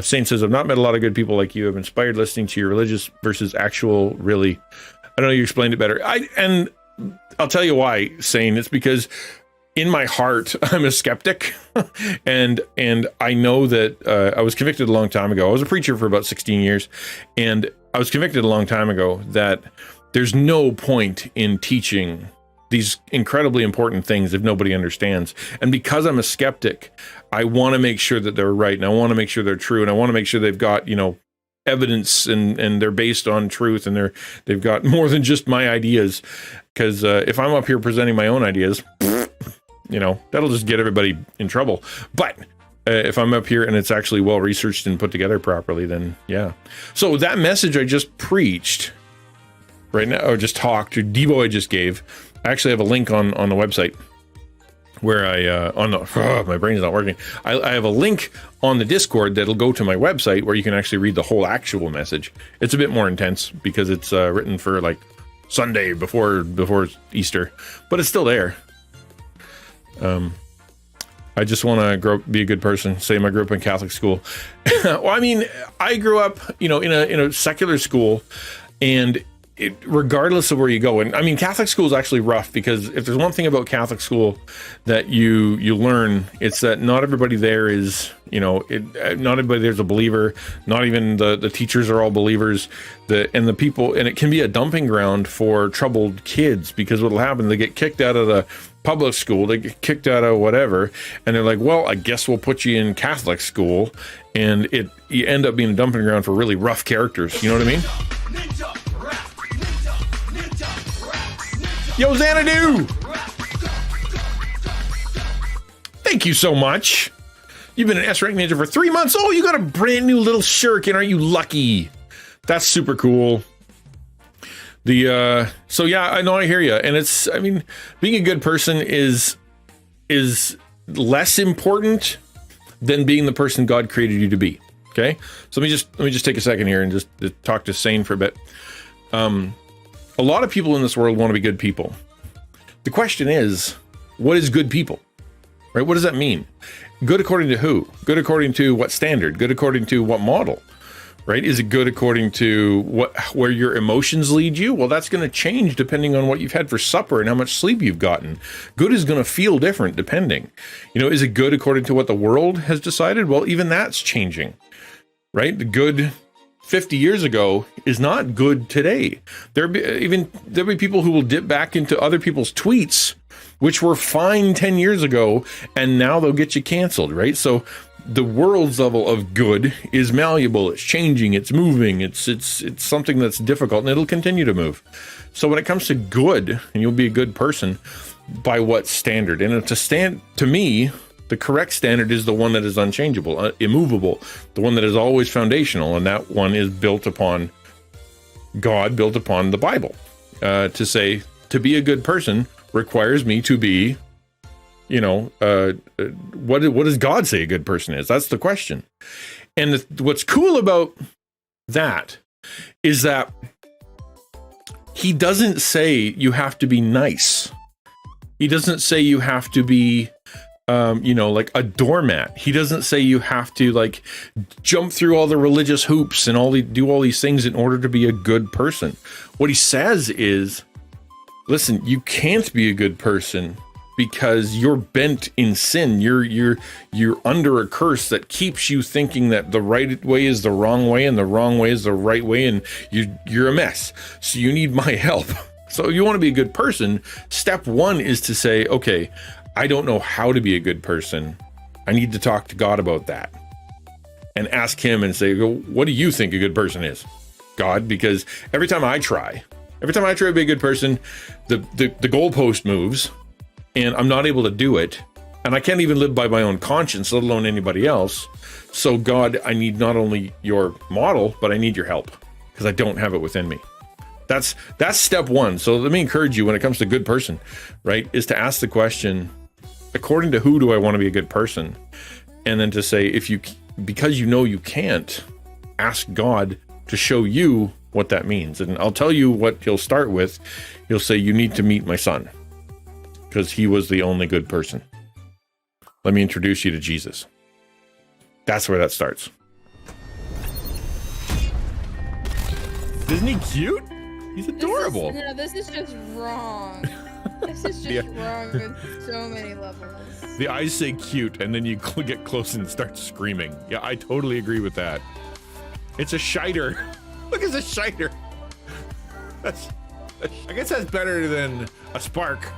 Saint says, I've not met a lot of good people like you. I've inspired listening to your religious versus actual, really. I don't know, you explained it better. And I'll tell you why, Saint. It's because in my heart, I'm a skeptic. and I know that I was convicted a long time ago. I was a preacher for about 16 years. And I was convicted a long time ago that there's no point in teaching these incredibly important things if nobody understands. And because I'm a skeptic, I want to make sure that they're right, and I want to make sure they're true, and I want to make sure they've got, evidence and they're based on truth, and they've got more than just my ideas. Because if I'm up here presenting my own ideas, that'll just get everybody in trouble. But if I'm up here and it's actually well researched and put together properly, then yeah. So that message I just preached right now, or just talked, or Devo I just gave, I actually have a link on the website where my brain's not working. I have a link on the Discord that'll go to my website where you can actually read the whole actual message. It's a bit more intense because it's written for like Sunday before Easter, but it's still there. I just want to be a good person. Same, I grew up in Catholic school. Well, I mean, I grew up, in a secular school, and regardless of where you go, and I mean, Catholic school is actually rough, because if there's one thing about Catholic school that you learn, it's that not everybody there is, not everybody there's a believer. Not even the teachers are all believers. The people, and it can be a dumping ground for troubled kids, because what'll happen, they get kicked out of the public school, they get kicked out of whatever, and they're like, well, I guess we'll put you in Catholic school, and you end up being a dumping ground for really rough characters. You know what I mean? Yo, Xanadu! Thank you so much. You've been an S-Rank Ninja for 3 months. Oh, you got a brand new little shuriken. Aren't you lucky? That's super cool. So yeah, I know, I hear you. And being a good person is less important than being the person God created you to be. Okay? So let me just take a second here and just talk to Sane for a bit. A lot of people in this world want to be good people. The question is, what is good people? Right? What does that mean? Good according to who? Good according to what standard? Good according to what model? Right? Is it good according to where your emotions lead you? Well, that's going to change depending on what you've had for supper and how much sleep you've gotten. Good is going to feel different depending. Is it good according to what the world has decided? Well, even that's changing. Right? The good 50 years ago is not good today. There'll be people who will dip back into other people's tweets, which were fine 10 years ago, and now they'll get you canceled, right? So the world's level of good is malleable, it's changing, it's moving, it's something that's difficult, and it'll continue to move. So when it comes to good, and you'll be a good person, by what standard? And to me, the correct standard is the one that is unchangeable, immovable, the one that is always foundational, and that one is built upon God, built upon the Bible. To say, to be a good person requires me to be, what does God say a good person is? That's the question. And what's cool about that is that he doesn't say you have to be nice. He doesn't say you have to be like a doormat. He doesn't say you have to like jump through all the religious hoops and do all these things in order to be a good person. What he says is, listen, you can't be a good person because you're bent in sin. You're under a curse that keeps you thinking that the right way is the wrong way and the wrong way is the right way, and you're a mess. So you need my help. So you want to be a good person. Step one is to say, okay, I don't know how to be a good person. I need to talk to God about that and ask him and say, what do you think a good person is, God? Because every time I try to be a good person, the goalpost moves and I'm not able to do it. And I can't even live by my own conscience, let alone anybody else. So God, I need not only your model, but I need your help because I don't have it within me. That's step one. So let me encourage you when it comes to good person, right, is to ask the question, according to who do I want to be a good person? And then to say, because you can't, ask God to show you what that means. And I'll tell you what he'll start with. He'll say, you need to meet my son because he was the only good person. Let me introduce you to Jesus. That's where that starts. Isn't he cute? He's adorable. This is just wrong. This is just wrong on so many levels. The eyes say cute, and then you get close and start screaming. Yeah, I totally agree with that. It's a shiter. Look, it's a shiter. I guess that's better than a spark.